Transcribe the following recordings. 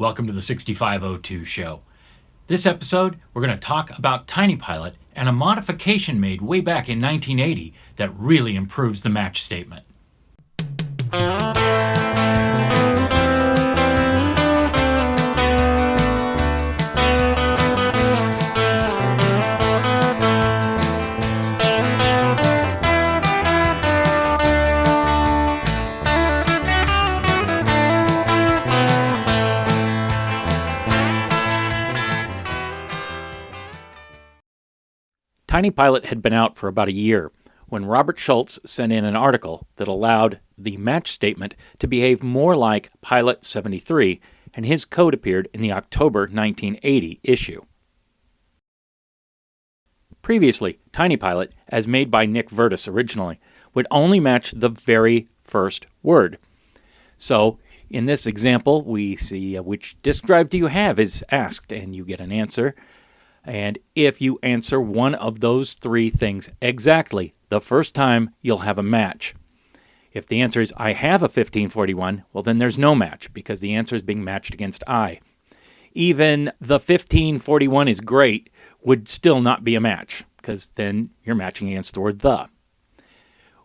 Welcome to the 6502 show. This episode, we're going to talk about TinyPilot and a modification made way back in 1980 that really improves the match statement. TinyPilot had been out for about a year when Robert Schultz sent in an article that allowed the match statement to behave more like Pilot 73, and his code appeared in the October 1980 issue. Previously, TinyPilot, as made by Nick Vertus originally, would only match the very first word. So, in this example, we see which disk drive do you have is asked, and you get an answer. And if you answer one of those three things exactly the first time, you'll have a match. If the answer is, I have a 1541, well, then there's no match because the answer is being matched against I. Even the 1541 is great would still not be a match because then you're matching against the word the.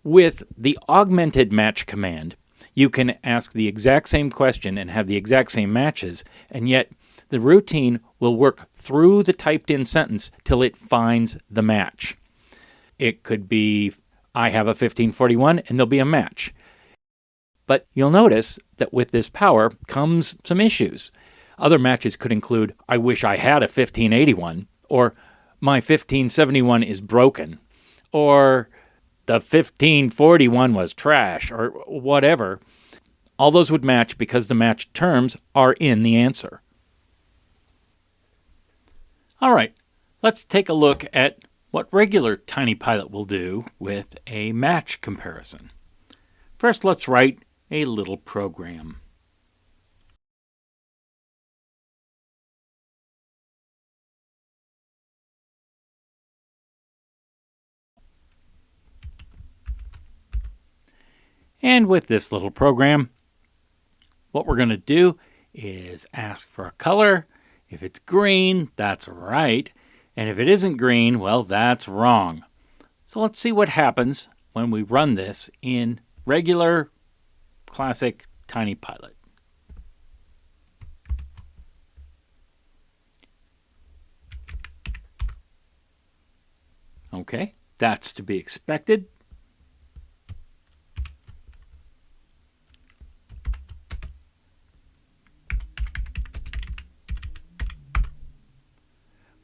With the augmented match command, you can ask the exact same question and have the exact same matches, and yet the routine will work through the typed-in sentence till it finds the match. It could be, I have a 1541, and there'll be a match. But you'll notice that with this power comes some issues. Other matches could include, I wish I had a 1581, or my 1571 is broken, or the 1541 was trash, or whatever. All those would match because the matched terms are in the answer. All right, let's take a look at what regular TinyPilot will do with a match comparison. First, let's write a little program. And with this little program, what we're going to do is ask for a color. If it's green, that's right. And if it isn't green, well, that's wrong. So let's see what happens when we run this in regular, classic TinyPilot. Okay, that's to be expected.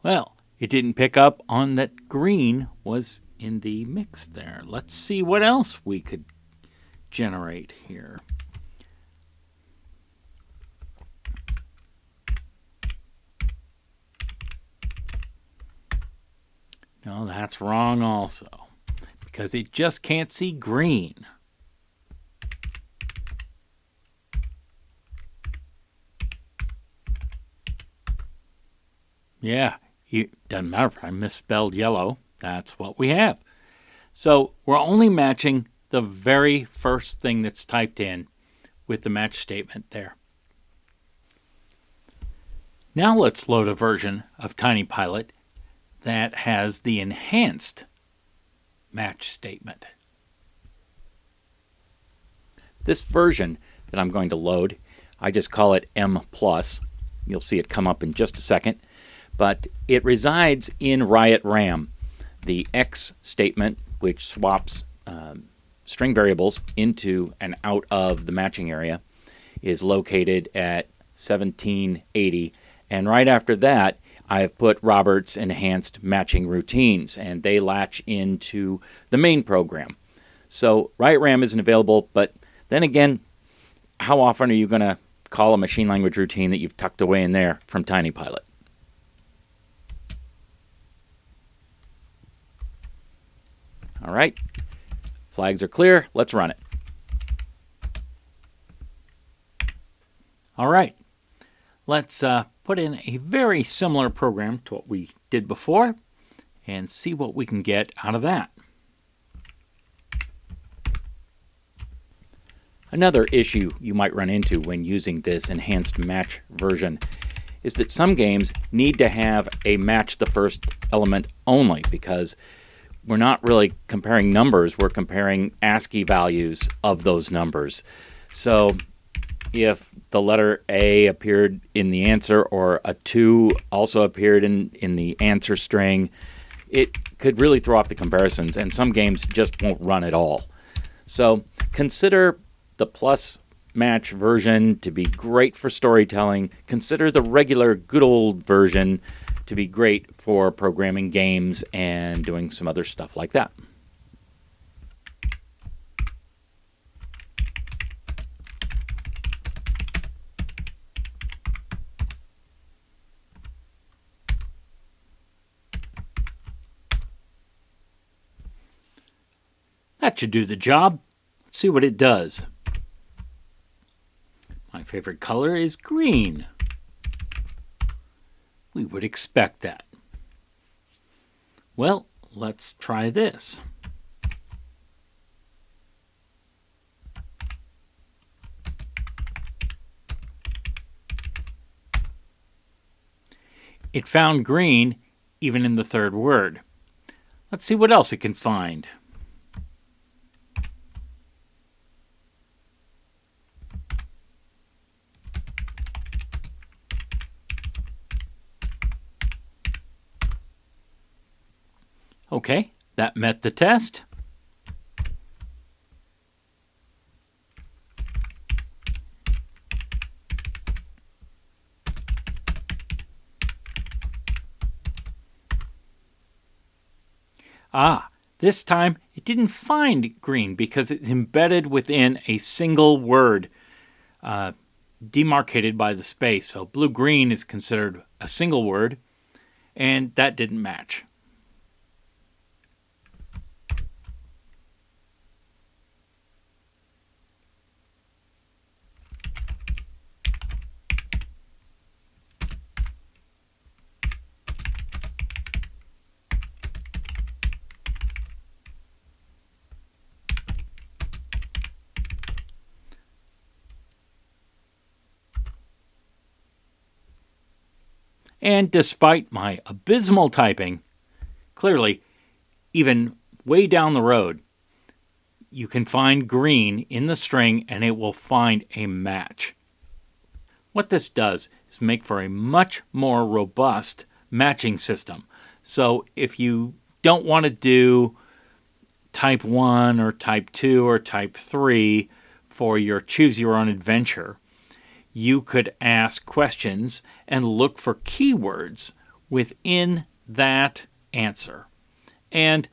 Well, it didn't pick up on that green was in the mix there. Let's see what else we could generate here. No, that's wrong also, because it just can't see green. Yeah. It doesn't matter if I misspelled yellow. That's what we have. So we're only matching the very first thing that's typed in with the match statement there. Now let's load a version of TinyPilot that has the enhanced match statement. This version that I'm going to load, I just call it M+. You'll see it come up in just a second. But it resides in Riot RAM. The X statement, which swaps string variables into and out of the matching area, is located at 1780. And right after that, I've put Robert's enhanced matching routines, and they latch into the main program. So Riot RAM isn't available, but then again, how often are you going to call a machine language routine that you've tucked away in there from TinyPilot? All right, flags are clear. Let's run it. All right, let's put in a very similar program to what we did before and see what we can get out of that. Another issue you might run into when using this enhanced match version is that some games need to have a match the first element only, because we're not really comparing numbers, we're comparing ASCII values of those numbers. So if the letter A appeared in the answer or a 2 also appeared in the answer string, it could really throw off the comparisons, and some games just won't run at all. So consider the plus match version to be great for storytelling. Consider the regular good old version to be great for programming games and doing some other stuff like that. That should do the job. Let's see what it does. My favorite color is green. We would expect that. Well, let's try this. It found green even in the third word. Let's see what else it can find. Okay, that met the test. This time it didn't find green because it's embedded within a single word, demarcated by the space. So blue-green is considered a single word, and that didn't match. And despite my abysmal typing, clearly, even way down the road, you can find green in the string and it will find a match. What this does is make for a much more robust matching system. So if you don't want to do type 1 or type 2 or type 3 for your choose your own adventure, you could ask questions and look for keywords within that answer. And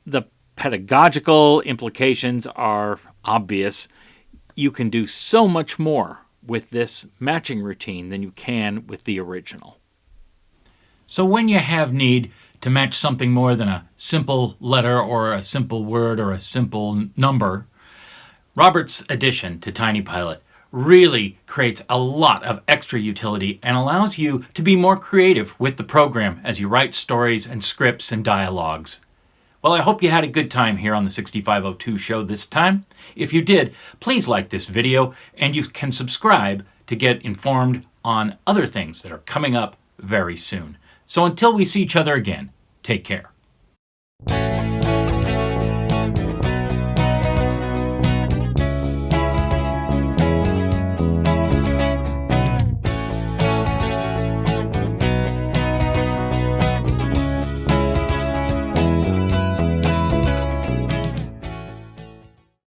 the pedagogical implications are obvious. You can do so much more with this matching routine than you can with the original. So when you have need to match something more than a simple letter or a simple word or a simple number, Robert's addition to TinyPilot really creates a lot of extra utility and allows you to be more creative with the program as you write stories and scripts and dialogues. Well, I hope you had a good time here on the 6502 show this time. If you did, please like this video, and you can subscribe to get informed on other things that are coming up very soon. So until we see each other again, take care.